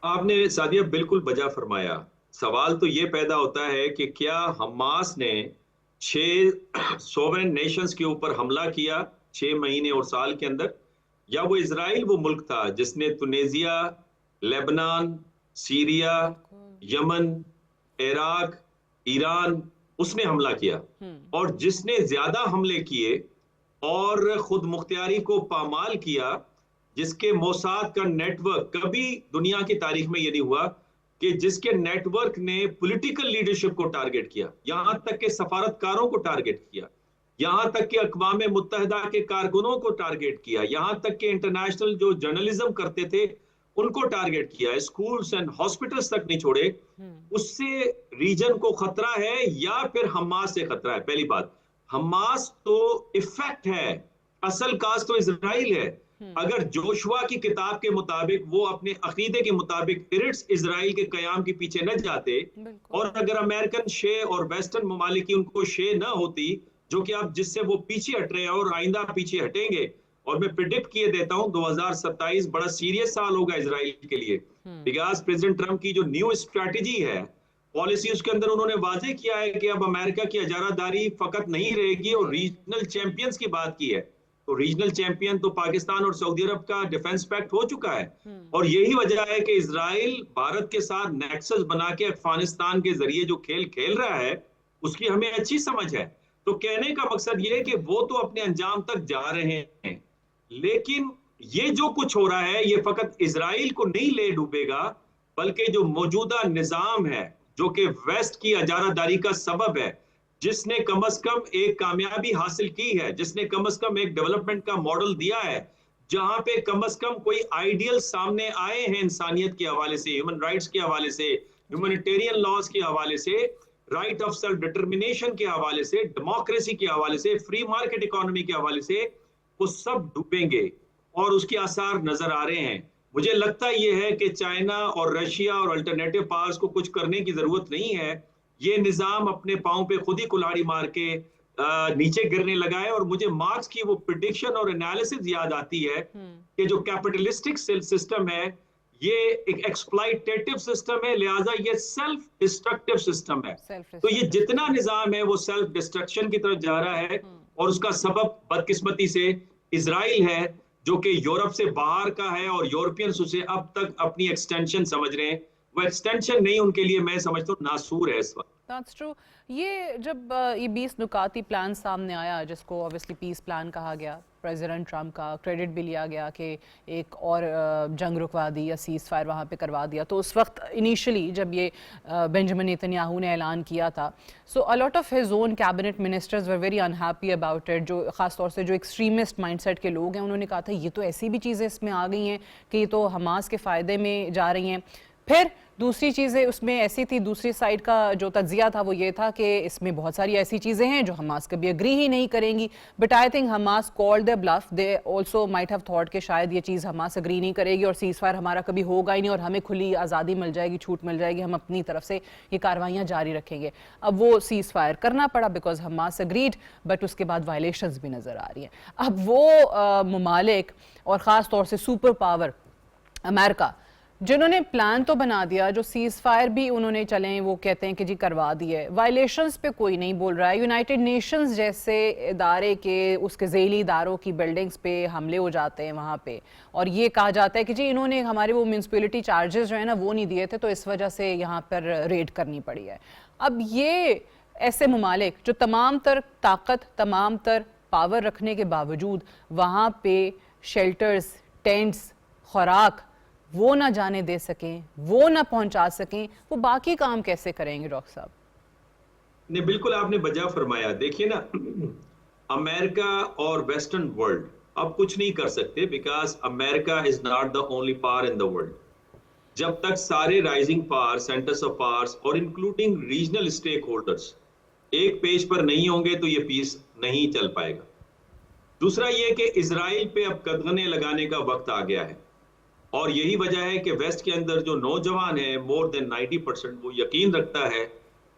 آپ نے سعدیہ بالکل بجا فرمایا. سوال تو یہ پیدا ہوتا ہے کہ کیا حماس نے 6 سوورن نیشنز کے اوپر حملہ کیا 6 مہینے اور سال کے اندر, یا وہ اسرائیل وہ ملک تھا جس نے تونیزیا, لیبنان, سیریا, یمن, عراق, ایران, اس نے حملہ کیا, اور جس نے زیادہ حملے کیے اور خود مختاری کو پامال کیا, جس کے موساد کا نیٹ ورک, کبھی دنیا کی تاریخ میں یہ نہیں ہوا کہ جس کے نیٹ ورک نے پولیٹیکل لیڈرشپ کو ٹارگٹ کیا, یہاں تک کہ سفارتکاروں کو ٹارگٹ کیا, یہاں تک کہ اقوام متحدہ کے کارکنوں کو ٹارگٹ کیا, یہاں تک کہ انٹرنیشنل جو جرنلزم کرتے تھے ان کو ٹارگٹ کیا, اسکولز اینڈ ہاسپٹلز تک نہیں چھوڑے. اس سے ریجن کو خطرہ ہے یا پھر حماس سے خطرہ ہے؟ پہلی بات, حماس تو افیکٹ ہے, اصل کاز تو اسرائیل ہے. اگر جوشوا کی کتاب کے مطابق وہ اپنے عقیدے کے مطابق اسرائیل کے قیام کے پیچھے نہ جاتے, اور اگر امریکن شے اور ویسٹرن ممالک کی ان کو شے نہ ہوتی, جو کہ اب جس سے وہ پیچھے ہٹ رہے ہیں اور آئندہ پیچھے ہٹیں گے, اور میں پریڈکٹ کیے دیتا ہوں 2027 بڑا سیریس سال ہوگا اسرائیل کے لیے, بیکاز پریزیڈنٹ ٹرمپ کی جو نیو اسٹریٹجی ہے, پالیسی, اس کے اندر انہوں نے واضح کیا ہے کہ اب امریکہ کی اجارہ داری فقط نہیں رہے گی, اور ریجنل چیمپئنز کی بات کی ہے. تو ریجنل چیمپئن تو پاکستان اور سعودی عرب کا ڈیفنس پیکٹ ہو چکا ہے, اور یہی وجہ ہے کہ اسرائیل بھارت کے ساتھ نیکسس بنا کے افغانستان کے ذریعے جو کھیل کھیل رہا ہے اس کی ہمیں اچھی سمجھ ہے. تو کہنے کا مقصد یہ ہے کہ وہ تو اپنے انجام تک جا رہے ہیں, لیکن یہ جو کچھ ہو رہا ہے یہ فقط اسرائیل کو نہیں لے ڈوبے گا, بلکہ جو موجودہ نظام ہے جو کہ ویسٹ کی اجارہ داری کا سبب ہے, جس نے کم از کم ایک کامیابی حاصل کی ہے, جس نے کم از کم ایک ڈیولپمنٹ کا ماڈل دیا ہے, جہاں پہ کم از کم کوئی آئیڈیل سامنے آئے ہیں انسانیت کے حوالے سے, ہیومن رائٹس کے حوالے سے, ہیومینیٹیرین لاز کے حوالے سے, رائٹ آف سیلف ڈٹرمنیشن کے حوالے سے, ڈیموکریسی کے حوالے سے, فری مارکیٹ اکانومی کے حوالے سے, وہ سب ڈوبیں گے اور اس کے آثار نظر آ رہے ہیں. مجھے لگتا یہ ہے کہ چائنا اور رشیا اور الٹرنیٹو پاورز کو کچھ کرنے کی ضرورت نہیں ہے. یہ نظام اپنے پاؤں پہ خود ہی کلاڑی مار کے نیچے گرنے لگا ہے. اور مجھے مارکس کی وہ پریڈکشن اور انالیسز یاد آتی ہے کہ جو کیپٹلسٹک سسٹم ہے یہ ایک ایکسپلائٹیٹو سسٹم ہے, لہٰذا یہ سیلف ڈسٹرکٹیو سسٹم ہے. تو یہ جتنا نظام ہے وہ سیلف ڈسٹرکشن کی طرف جا رہا ہے, اور اس کا سبب بدقسمتی سے اسرائیل ہے جو کہ یورپ سے باہر کا ہے, اور یورپینز اسے اب تک اپنی ایکسٹینشن سمجھ رہے ہیں. وہ ایکسٹینشن نہیں, ان کے لیے میں سمجھتا ہوں ناسور ہے اس وقت. That's true. یہ جب یہ 20 نکاتی پلان سامنے آیا جس کو obviously پیس پلان کہا گیا, پریزیڈنٹ ٹرمپ کا کریڈٹ بھی لیا گیا کہ ایک اور جنگ رکوا دی یا سیز فائر وہاں پہ کروا دیا, تو اس وقت انیشلی جب یہ بنجامن نیتن نے اعلان کیا تھا, سو a lot of his own cabinet ministers were very unhappy about it. جو خاص طور سے جو ایکسٹریمسٹ مائنڈ سیٹ کے لوگ ہیں انہوں نے کہا تھا یہ تو ایسی بھی چیزیں اس میں آ گئی ہیں کہ یہ تو حماس کے فائدے میں جا رہی ہیں. پھر دوسری چیزیں اس میں ایسی تھی, دوسری سائڈ کا جو تجزیہ تھا وہ یہ تھا کہ اس میں بہت ساری ایسی چیزیں ہیں جو حماس کبھی اگری ہی نہیں کریں گی. But I think Hamas called their bluff. They also might have thought کہ شاید یہ چیز حماس اگری نہیں کرے گی اور سیز فائر ہمارا کبھی ہوگا ہی نہیں اور ہمیں کھلی آزادی مل جائے گی, چھوٹ مل جائے گی, ہم اپنی طرف سے یہ کاروائیاں جاری رکھیں گے. اب وہ سیز فائر کرنا پڑا بیکاز حماس اگریڈ, بٹ اس کے بعد وائلیشنز بھی نظر آ رہی ہیں. اب وہ ممالک اور خاص طور سے سپر پاور امریکہ جنہوں نے پلان تو بنا دیا, جو سیز فائر بھی انہوں نے چلیں وہ کہتے ہیں کہ جی کروا دیے, وائلیشنز پہ کوئی نہیں بول رہا ہے. یونائٹڈ نیشنز جیسے ادارے کے اس کے ذیلی اداروں کی بلڈنگز پہ حملے ہو جاتے ہیں وہاں پہ, اور یہ کہا جاتا ہے کہ جی انہوں نے ہمارے وہ میونسپلٹی چارجز جو ہیں نا وہ نہیں دیے تھے تو اس وجہ سے یہاں پر ریڈ کرنی پڑی ہے. اب یہ ایسے ممالک جو تمام تر طاقت, تمام تر پاور رکھنے کے باوجود وہاں پہ شیلٹرز, ٹینٹس, خوراک وہ نہ جانے دے سکیں, وہ نہ پہنچا سکیں, وہ باقی کام کیسے کریں گے ڈاکٹر صاحب؟ نہیں, بالکل آپ نے بجا فرمایا. دیکھیے نا, امریکہ اور ویسٹرن ورلڈ اب کچھ نہیں کر سکتے because America is not the only power in the world. جب تک سارے rising power, centres of powers اور انکلوڈنگ ریجنل اسٹیک ہولڈرز ایک پیج پر نہیں ہوں گے تو یہ پیس نہیں چل پائے گا. دوسرا یہ کہ اسرائیل پہ اب قدغنے لگانے کا وقت آ گیا ہے, اور یہی وجہ ہے کہ ویسٹ کے اندر جو نوجوان ہیں مور دین 90% وہ یقین رکھتا ہے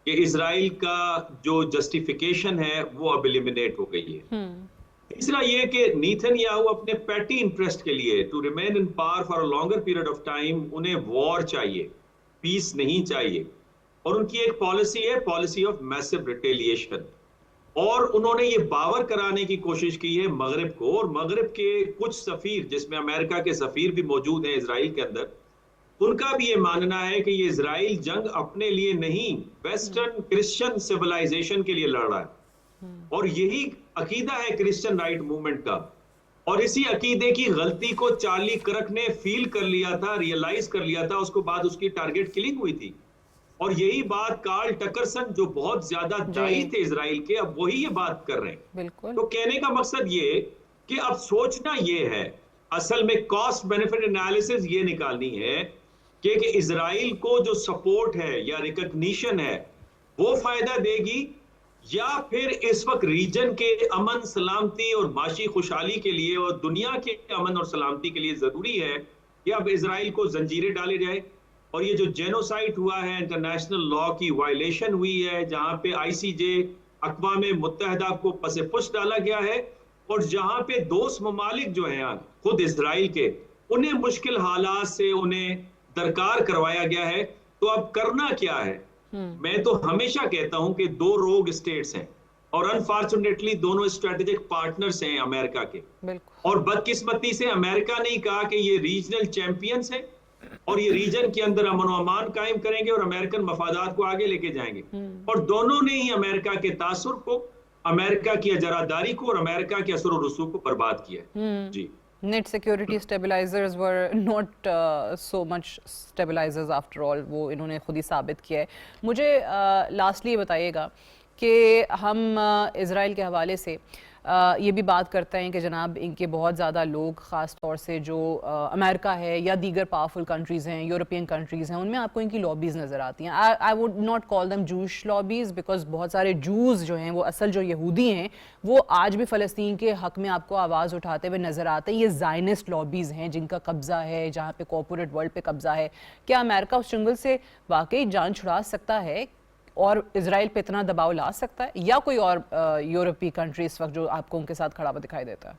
کہ اسرائیل کا جو جسٹیفیکیشن ہے وہ اب ایلیمینیٹ ہو گئی ہے. تیسرا یہ کہ نیتن یاہو اپنے پیٹی انٹرسٹ کے لیے to remain in power for a longer period of time, انہیں وار چاہیے, پیس نہیں چاہیے. اور ان کی ایک پالیسی ہے, پالیسی آف میسو ریٹیلیشن, اور انہوں نے یہ باور کرانے کی کوشش کی ہے مغرب کو, اور مغرب کے کچھ سفیر جس میں امریکہ کے سفیر بھی موجود ہیں اسرائیل کے اندر, ان کا بھی یہ ماننا ہے کہ یہ اسرائیل جنگ اپنے لیے نہیں ویسٹرن کرسچن سیولائزیشن کے لیے لڑ رہا ہے, اور یہی عقیدہ ہے کرسچن رائٹ موومنٹ کا. اور اسی عقیدے کی غلطی کو چارلی کرک نے فیل کر لیا تھا, ریئلائز کر لیا تھا, اس کو بعد اس کی ٹارگٹ کلنگ ہوئی تھی. اور یہی بات کارل ٹکرسن جو بہت زیادہ دائی تھے اسرائیل کے, اب وہی یہ بات کر رہے ہیں. تو کہنے کا مقصد یہ کہ اب سوچنا یہ ہے, اصل میں کاسٹ بینیفٹ انالیسس یہ نکالنی ہے کہ اسرائیل کو جو سپورٹ ہے یا ریکگنیشن ہے وہ فائدہ دے گی, یا پھر اس وقت ریجن کے امن, سلامتی اور معاشی خوشحالی کے لیے اور دنیا کے امن اور سلامتی کے لیے ضروری ہے کہ اب اسرائیل کو زنجیریں ڈالے جائے. اور یہ جو جینوسائڈ ہوا ہے, انٹرنیشنل لا کی وائلیشن ہوئی ہے, جہاں پہ آئی سی جے اقوام متحدہ کو پس پش ڈالا گیا ہے, اور جہاں پہ دوست ممالک جو ہیں خود اسرائیل کے, انہیں مشکل حالات سے انہیں درکار کروایا گیا ہے. تو اب کرنا کیا ہے؟ میں تو ہمیشہ کہتا ہوں کہ دو روگ اسٹیٹس ہیں, اور انفارچونیٹلی دونوں اسٹریٹجک پارٹنرز ہیں امریکہ کے, اور بدقسمتی سے امریکہ نے کہا کہ یہ ریجنل چیمپئنز ہیں اور یہ ریجن کے اندر امن و امان قائم کریں گے اور امریکن مفادات کو آگے لے کے جائیں گے. اور دونوں نے ہی امریکہ کے تاثر کو, امریکہ کی اجاراداری کو اور امریکہ کے اثر و رسوخ کو برباد کیا ہے. جی, net security stabilizers were not so much stabilizers after all, وہ انہوں نے خود ہی ثابت کیا ہے. مجھے لاسٹلی بتائیے گا کہ ہم اسرائیل کے حوالے سے یہ بھی بات کرتے ہیں کہ جناب ان کے بہت زیادہ لوگ خاص طور سے جو امریکہ ہے یا دیگر پاورفل کنٹریز ہیں، یورپین کنٹریز ہیں، ان میں آپ کو ان کی لابیز نظر آتی ہیں. آئی ووڈ ناٹ کال دم جوش لابیز بیکاز بہت سارے جوز جو ہیں وہ اصل جو یہودی ہیں وہ آج بھی فلسطین کے حق میں آپ کو آواز اٹھاتے ہوئے نظر آتے ہیں. یہ زائنسٹ لابیز ہیں جن کا قبضہ ہے، جہاں پہ کارپوریٹ ورلڈ پہ قبضہ ہے. کیا امریکہ اس چنگل سے واقعی جان چھڑا سکتا ہے اور اسرائیل پہ اتنا دباؤ لا سکتا ہے، یا کوئی اور یورپی کنٹری اس وقت جو آپ کو ان کے ساتھ کھڑا ہوا دکھائی دیتا ہے؟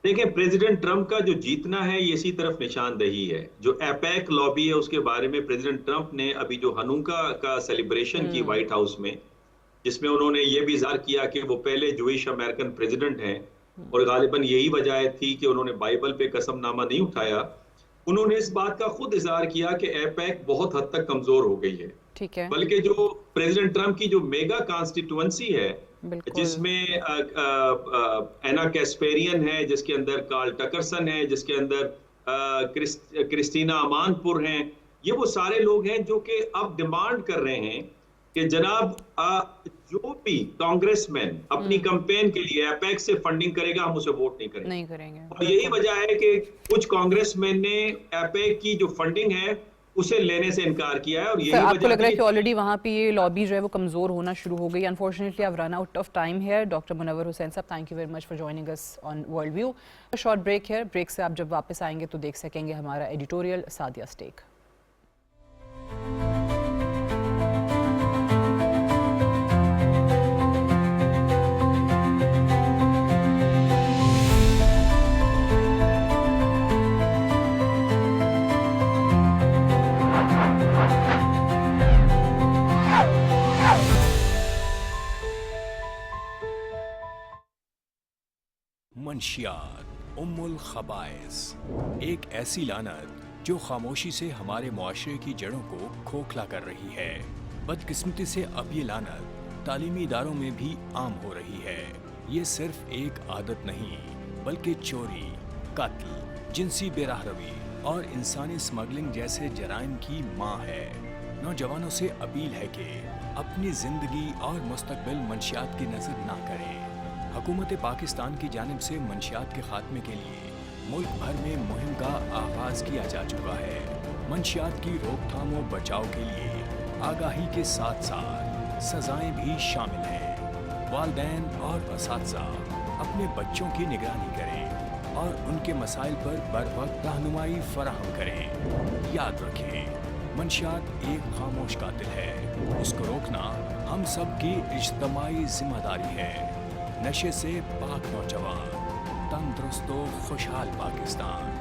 دیکھیں، پریزیڈنٹ ٹرمپ کا جو جیتنا ہے یہ اسی طرف نشاندہی ہے. جو ایپیک لابی ہے اس کے بارے میں پریزیڈنٹ ٹرمپ نے ابھی جو ہنوکا کا سیلیبریشن کی وائٹ ہاؤس میں، جس میں انہوں نے یہ بھی اظہار کیا کہ وہ پہلے جوئش امریکن پریزیڈنٹ ہیں، اور غالباً یہی وجہ تھی کہ انہوں نے بائبل پہ قسم نامہ نہیں اٹھایا. انہوں نے اس بات کا خود اظہار کیا کہ ایپیک بہت حد تک کمزور ہو گئی ہے. ٹھیک ہے. بلکہ جو پریزیڈنٹ ٹرمپ کی جو میگا کانسٹیٹوئنسی ہے، جس میں اینا کیسپیرین ہے، جس کے اندر کارل ٹکرسن ہے، جس کے اندر کرسٹینا امان پور ہیں، یہ وہ سارے لوگ ہیں جو کہ اب ڈیمانڈ کر رہے ہیں کہ جناب جو بھی کانگریس مین اپنی کمپین کے لیے ایپیک سے فنڈنگ کرے گا ہم اسے ووٹ نہیں کریں گے. اور یہی وجہ ہے کہ کچھ کانگریس مین نے ایپیک کی جو فنڈنگ ہے اسے لینے سے انکار کیا ہے. اور یہی آپ کو لگ رہا ہے وجہ کہ آلریڈی وہاں پہ یہ لابی جو ہے وہ کمزور ہونا شروع ہو گئی. Unfortunately I run out of time here. Doctor Munawar Hussain صاحب، thank you very much for joining us on world View. Short break ہے، بریک سے آپ جب واپس آئیں گے تو دیکھ سکیں گے ہمارا ایڈیٹوریل سعدیہ اسٹیک. منشیات ام الخبائث، ایک ایسی لعنت جو خاموشی سے ہمارے معاشرے کی جڑوں کو کھوکھلا کر رہی ہے. بدقسمتی سے اب یہ لعنت تعلیمی اداروں میں بھی عام ہو رہی ہے. یہ صرف ایک عادت نہیں بلکہ چوری، قتل، جنسی بے راہ روی اور انسانی اسمگلنگ جیسے جرائم کی ماں ہے. نوجوانوں سے اپیل ہے کہ اپنی زندگی اور مستقبل منشیات کی نظر نہ کریں. حکومت پاکستان کی جانب سے منشیات کے خاتمے کے لیے ملک بھر میں مہم کا آغاز کیا جا چکا ہے. منشیات کی روک تھام و بچاؤ کے لیے آگاہی کے ساتھ ساتھ سزائیں بھی شامل ہیں. والدین اور اساتذہ اپنے بچوں کی نگرانی کریں اور ان کے مسائل پر بر وقت رہنمائی فراہم کریں. یاد رکھیں، منشیات ایک خاموش قاتل ہے. اس کو روکنا ہم سب کی اجتماعی ذمہ داری ہے. نشے سے پاک نوجوان، تندرست و خوشحال پاکستان.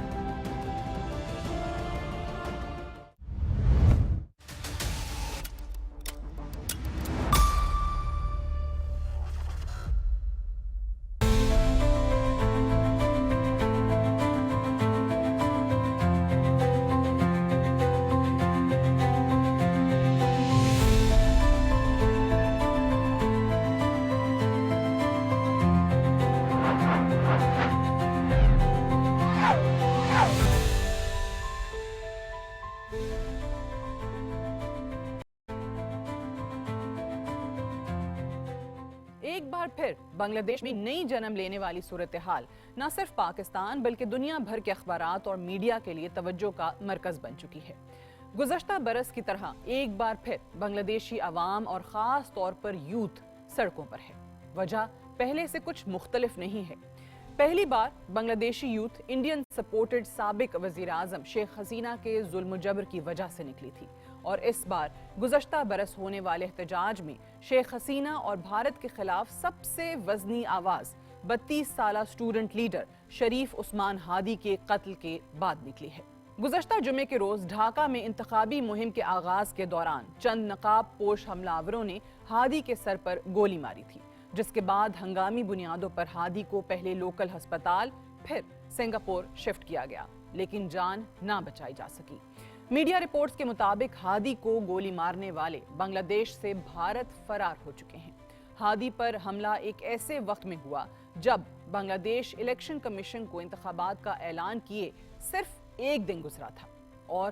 ایک بار پھر بنگلہ دیش میں نئی جنم لینے والی صورتحال نہ صرف پاکستان بلکہ دنیا بھر کے اخبارات اور میڈیا کے لیے توجہ کا مرکز بن چکی ہے. گزشتہ برس کی طرح ایک بار پھر بنگلہ دیشی عوام اور خاص طور پر یوتھ سڑکوں پر ہے. وجہ پہلے سے کچھ مختلف نہیں ہے. پہلی بار بنگلہ دیشی یوتھ انڈین سپورٹڈ سابق وزیر اعظم شیخ حسینہ کے ظلم و جبر کی وجہ سے نکلی تھی، اور اس بار گزشتہ برس ہونے والے احتجاج میں شیخ حسینہ اور بھارت کے خلاف سب سے وزنی آواز 32 سالہ اسٹوڈنٹ لیڈر شریف عثمان ہادی کے قتل کے بعد نکلی ہے. گزشتہ جمعے کے روز ڈھاکہ میں انتخابی مہم کے آغاز کے دوران چند نقاب پوش حملہ آوروں نے ہادی کے سر پر گولی ماری تھی، جس کے بعد ہنگامی بنیادوں پر ہادی کو پہلے لوکل ہسپتال پھر سنگاپور شفٹ کیا گیا، لیکن جان نہ بچائی جا سکی. میڈیا رپورٹس کے مطابق ہادی کو گولی مارنے والے بنگلہ دیش سے بھارت فرار ہو چکے ہیں. ہادی پر حملہ ایک ایسے وقت میں ہوا جب بنگلہ دیش الیکشن کمیشن کو انتخابات کا اعلان کیے صرف ایک دن گزرا تھا، اور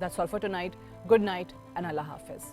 That's all for tonight. Good night and Allah Hafiz.